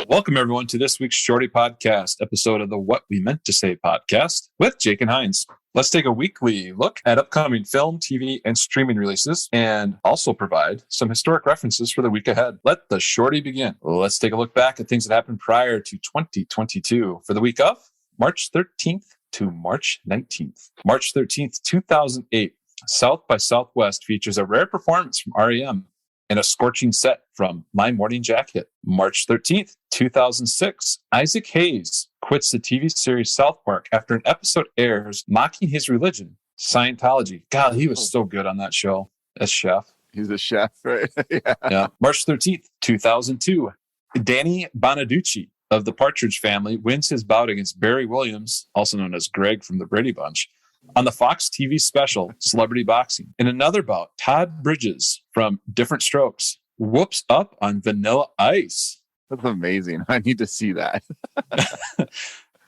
Welcome, everyone, to this week's Shorty podcast episode of the What We Meant to Say podcast with Jake and Hines. Let's take a weekly look at upcoming film, TV, and streaming releases and also provide some historic references for the week ahead. Let the Shorty begin. Let's take a look back at things that happened prior to 2022 for the week of March 13th to March 19th. March 13th, 2008, South by Southwest features a rare performance from REM and a scorching set from My Morning Jacket. March 13th, 2006, Isaac Hayes quits the TV series South Park after an episode airs mocking his religion, Scientology. God, he was so good on that show as chef. He's a chef, right? Yeah. March 13th, 2002, Danny Bonaducci of the Partridge Family wins his bout against Barry Williams, also known as Greg from the Brady Bunch, on the Fox TV special Celebrity Boxing. In another bout, Todd Bridges from Different Strokes whoops up on Vanilla Ice. That's amazing. I need to see that.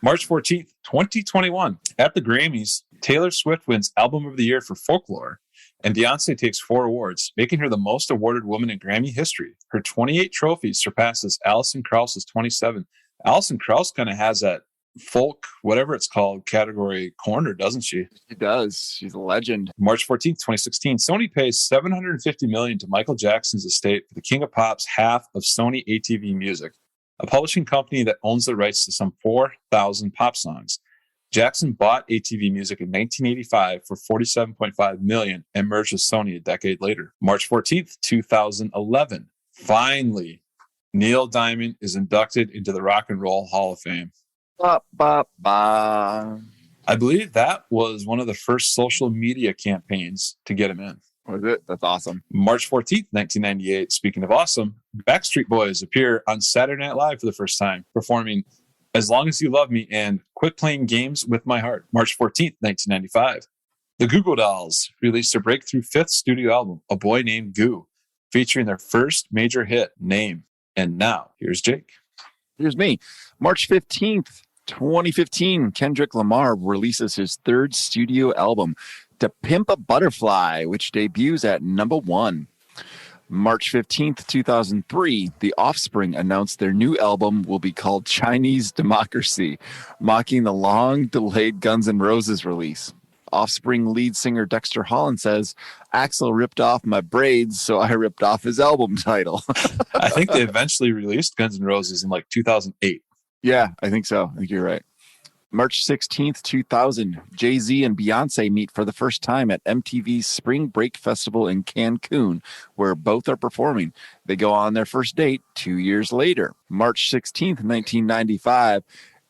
March 14th, 2021, at the Grammys, Taylor Swift wins Album of the Year for Folklore, and Beyonce takes 4 awards, making her the most awarded woman in Grammy history. Her 28 trophies surpasses Alison Krauss's 27. Alison Krauss kind of has that folk, whatever it's called, category corner, doesn't she? She does. She's a legend. March 14th, 2016, Sony pays $750 million to Michael Jackson's estate for the King of Pop's half of Sony ATV Music, a publishing company that owns the rights to some 4,000 pop songs. Jackson bought ATV Music in 1985 for $47.5 million and merged with Sony a decade later. March 14th, 2011, finally, Neil Diamond is inducted into the Rock and Roll Hall of Fame. Ba, ba, ba. I believe that was one of the first social media campaigns to get him in. Was it? That's awesome. March 14th, 1998. Speaking of awesome, Backstreet Boys appear on Saturday Night Live for the first time, performing As Long As You Love Me and Quit Playing Games With My Heart. March 14th, 1995. The Goo Goo Dolls released their breakthrough 5th studio album, A Boy Named Goo, featuring their first major hit, Name. And now, here's Jake. Here's me. March 15th, 2015, Kendrick Lamar releases his 3rd studio album, To Pimp a Butterfly, which debuts at number 1. March 15th, 2003, The Offspring announced their new album will be called Chinese Democracy, mocking the long-delayed Guns N' Roses release. Offspring lead singer Dexter Holland says, Axl ripped off my braids, so I ripped off his album title. I think they eventually released Guns N' Roses in like 2008. Yeah, I think so. I think you're right. March 16th, 2000, Jay-Z and Beyonce meet for the first time at MTV's Spring Break Festival in Cancun, where both are performing. They go on their first date 2 years later. March 16th, 1995,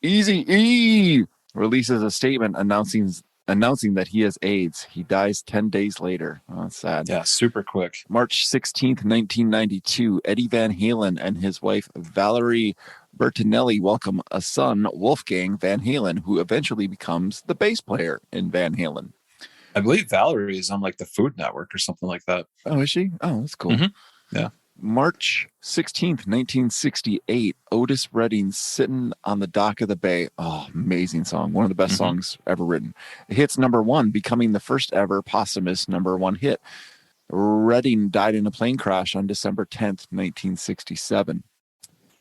Eazy-E releases a statement announcing that he has AIDS. He dies 10 days later. Oh, that's sad. Yeah, super quick. March 16th, 1992, Eddie Van Halen and his wife, Valerie Bertinelli, welcome a son, Wolfgang Van Halen, who eventually becomes the bass player in Van Halen. I believe Valerie is on like the Food Network or something like that. Oh, is she? Oh, that's cool. Mm-hmm. Yeah. March 16th, 1968, Otis Redding, Sitting on the Dock of the Bay. Oh, amazing song. One of the best songs ever written. It hits number 1, becoming the first ever posthumous number 1 hit. Redding died in a plane crash on December 10th, 1967.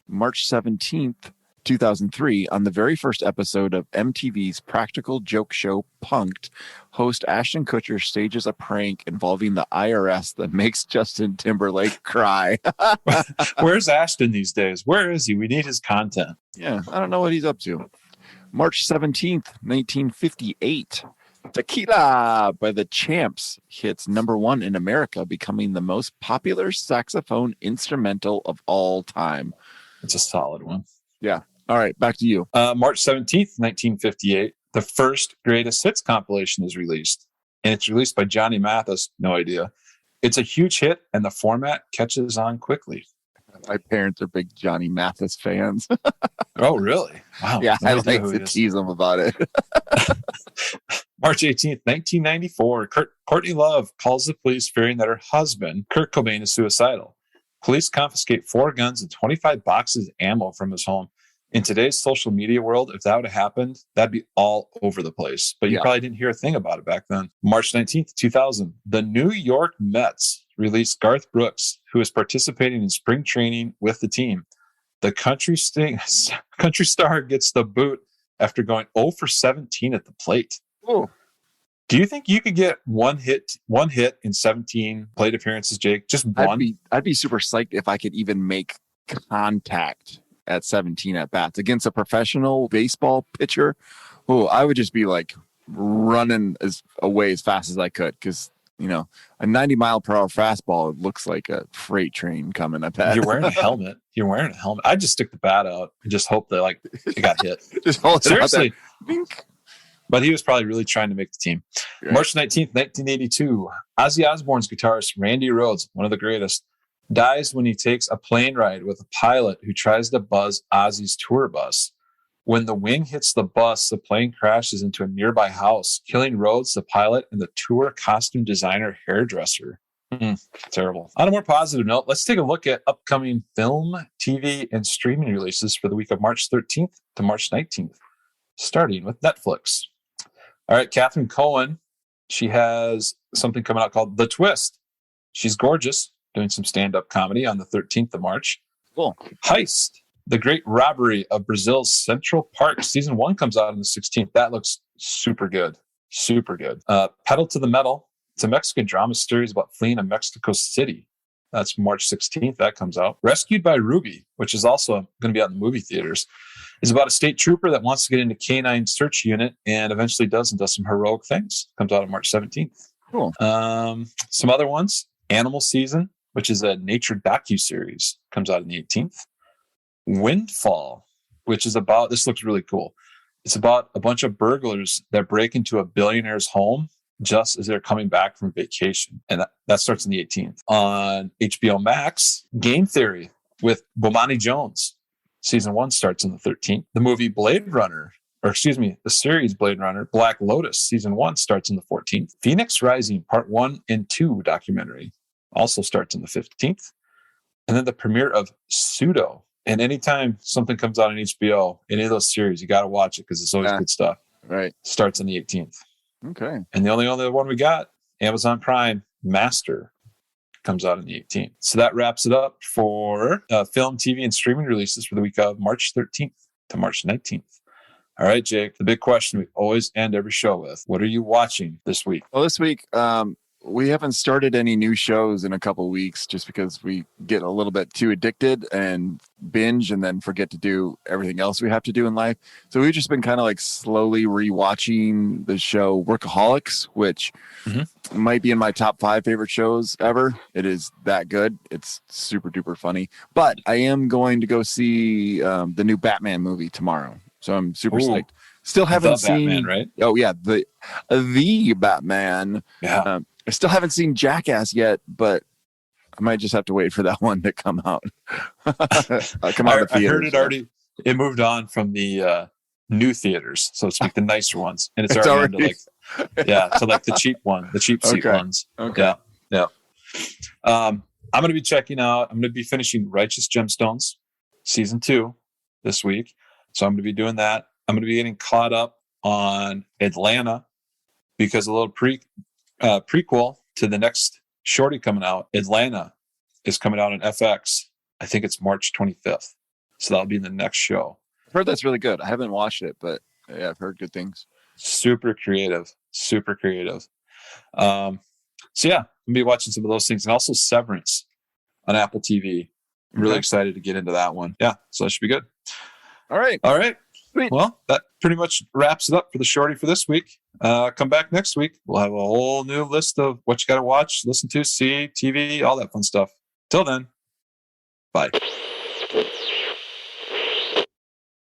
March 17th, 2003, on the very first episode of MTV's practical joke show Punk'd, host Ashton Kutcher stages a prank involving the IRS that makes Justin Timberlake cry. Where's Ashton these days? Where is he? We need his content. Yeah, I don't know what he's up to. March 17th, 1958, Tequila by the Champs hits number 1 in America, becoming the most popular saxophone instrumental of all time. It's a solid one. Yeah. All right, back to you. March 17th, 1958, the first Greatest Hits compilation is released. And it's released by Johnny Mathis. No idea. It's a huge hit, and the format catches on quickly. My parents are big Johnny Mathis fans. Oh, really? Wow. Yeah, I like to tease them about it. March 18th, 1994, Courtney Love calls the police fearing that her husband, Kurt Cobain, is suicidal. Police confiscate 4 guns and 25 boxes of ammo from his home. In today's social media world, if that would have happened, that'd be all over the place. But you probably didn't hear a thing about it back then. March 19th, 2000, the New York Mets released Garth Brooks, who is participating in spring training with the team. The country star gets the boot after going 0 for 17 at the plate. Oh, Do you think you could get one hit in 17 plate appearances, Jake? Just one? I'd be super psyched if I could even make contact at 17 at bats against a professional baseball pitcher. Oh, I would just be like running away as fast as I could because, you know, a 90-mile-per-hour fastball looks like a freight train coming up at. You're wearing a helmet. I'd just stick the bat out and just hope that it got hit. Just hold it Seriously. out there. Bink. But he was probably really trying to make the team. Right. March 19th, 1982, Ozzy Osbourne's guitarist Randy Rhoads, one of the greatest, dies when he takes a plane ride with a pilot who tries to buzz Ozzy's tour bus. When the wing hits the bus, the plane crashes into a nearby house, killing Rhoads, the pilot, and the tour costume designer hairdresser. Terrible. On a more positive note, let's take a look at upcoming film, TV, and streaming releases for the week of March 13th to March 19th, starting with Netflix. All right, Catherine Cohen, she has something coming out called The Twist. She's gorgeous, doing some stand-up comedy on the 13th of March. Cool. Heist, The Great Robbery of Brazil's Central Park. Season 1 comes out on the 16th. That looks super good. Super good. Pedal to the Metal. It's a Mexican drama series about fleeing a Mexico City. That's March 16th. That comes out. Rescued by Ruby, which is also going to be out in the movie theaters, is about a state trooper that wants to get into K-9 search unit and eventually does some heroic things. Comes out on March 17th. Cool. Some other ones. Animal Season, which is a nature docu-series, comes out on the 18th. Windfall, which is about, this looks really cool. It's about a bunch of burglars that break into a billionaire's home just as they're coming back from vacation. And that starts on the 18th. On HBO Max, Game Theory with Bomani Jones. Season 1 starts on the 13th. The movie the series Blade Runner, Black Lotus, Season 1 starts on the 14th. Phoenix Rising, Part 1 and 2 documentary also starts on the 15th. And then the premiere of Pseudo. And anytime something comes out on HBO, any of those series, you got to watch it because it's always good stuff. Right. Starts on the 18th. Okay. And the only other one we got, Amazon Prime, Master, comes out on the 18th. So that wraps it up for film, TV, and streaming releases for the week of March 13th to March 19th. All right, Jake, the big question we always end every show with. What are you watching this week? Well, this week, we haven't started any new shows in a couple of weeks just because we get a little bit too addicted and binge and then forget to do everything else we have to do in life. So we've just been kind of like slowly rewatching the show Workaholics, which might be in my top 5 favorite shows ever. It is that good. It's super duper funny. But I am going to go see the new Batman movie tomorrow. So I'm super psyched. Still haven't seen Batman, right? Oh yeah, the Batman. Yeah. I still haven't seen Jackass yet, but I might just have to wait for that one to come out. I heard it already. It moved on from the new theaters, so to speak, the nicer ones, and it's already into so like the cheap one, the cheap seat ones. Okay. Yeah. I'm going to be checking out. I'm going to be finishing Righteous Gemstones season 2 this week, so I'm going to be doing that. I'm going to be getting caught up on Atlanta because a little prequel to the next Shorty coming out, Atlanta, is coming out on FX. I think it's March 25th. So that'll be in the next show. I've heard that's really good. I haven't watched it, but yeah, I've heard good things. Super creative. So yeah, I'm going to be watching some of those things, and also Severance on Apple TV. I'm really excited to get into that one. Yeah, so that should be good. All right. Sweet. Well, that pretty much wraps it up for the Shorty for this week. Come back next week. We'll have a whole new list of what you got to watch, listen to, see, TV, all that fun stuff. Till then, bye.